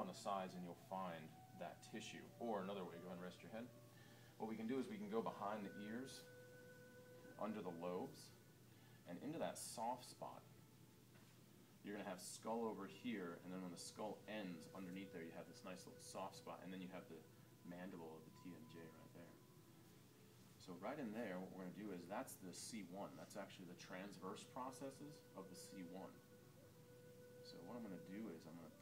on the sides and you'll find that tissue. Or another way, go ahead and rest your head. What we can do is we can go behind the ears, under the lobes, and into that soft spot. You're going to have skull over here, and then when the skull ends, underneath there you have this nice little soft spot, and then you have the mandible of the TMJ right there. So right in there, what we're going to do is that's the C1. That's actually the transverse processes of the C1. So what I'm going to do is I'm going to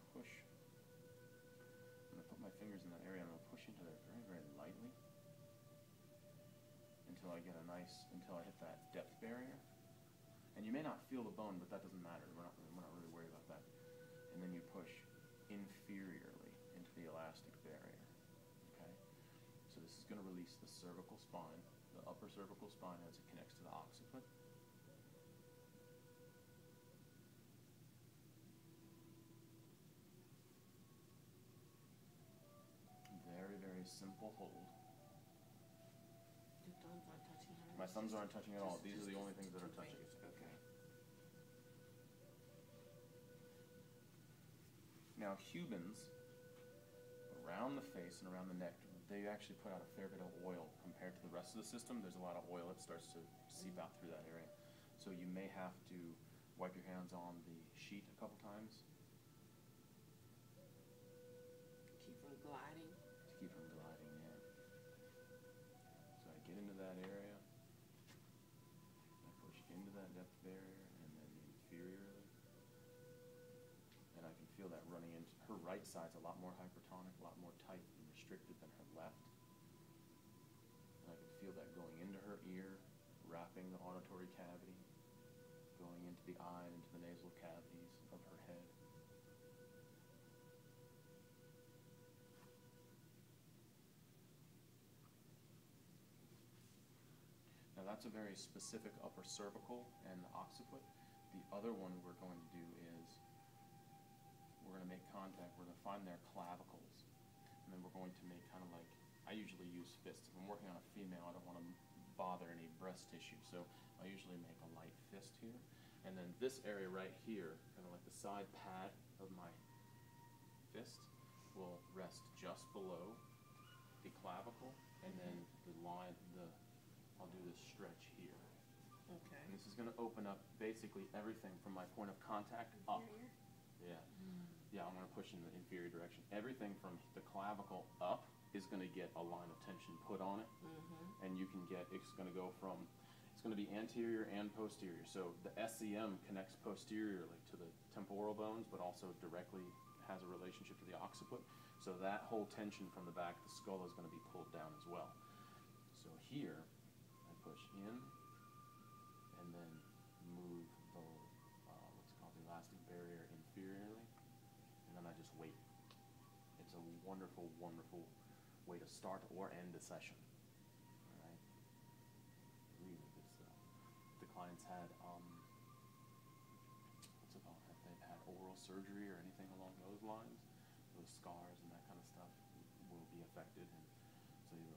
put my fingers in that area, and I'm going to push into there very, very lightly until I get until I hit that depth barrier. And you may not feel the bone, but that doesn't matter. We're not really worried about that. And then you push inferiorly into the elastic barrier. Okay? So this is going to release the cervical spine, the upper cervical spine as it connects to the occiput. Very, very simple hold. Your thumbs aren't touching her. My thumbs aren't touching at all. These are the only things that are touching. Okay. Now, Hubans, around the face and around the neck, they actually put out a fair bit of oil compared to the rest of the system. There's a lot of oil that starts to seep out through that area. So you may have to wipe your hands on the sheet a couple times. Keep from gliding. To keep from gliding, yeah. So I get into that area, I push into that depth barrier, and then inferiorly. And I can feel that running into her right side's a lot more hypertonic, a lot more tight and restricted than her left. And I can feel that going into her ear, wrapping the auditory cavity, going into the eye and into the nasal cavities of her head. Now that's a very specific upper cervical and occiput. The other one we're going to do is we're going to make contact, we're going to find their clavicles, and then we're going to make kind of like, I usually use fists. If I'm working on a female, I don't want to bother any breast tissue, so I usually make a light fist here. And then this area right here, kind of like the side pad of my fist, will rest just below the clavicle, and then I'll do this stretch here. Okay. And this is going to open up basically everything from my point of contact up. Inferior? Yeah. Yeah, I'm going to push in the inferior direction. Everything from the clavicle up is going to get a line of tension put on it. And you can get, it's going to go from, it's going to be anterior and posterior. So the SCM connects posteriorly to the temporal bones, but also directly has a relationship to the occiput. So that whole tension from the back of the skull is going to be pulled down as well. So here, I push in and then move the what's called the elastic barrier inferiorly, and then I just wait. It's a wonderful, wonderful way to start or end a session. All right, really good stuff. The clients had what's it called? If they've had oral surgery or anything along those lines, those scars and that kind of stuff will be affected, and so you'll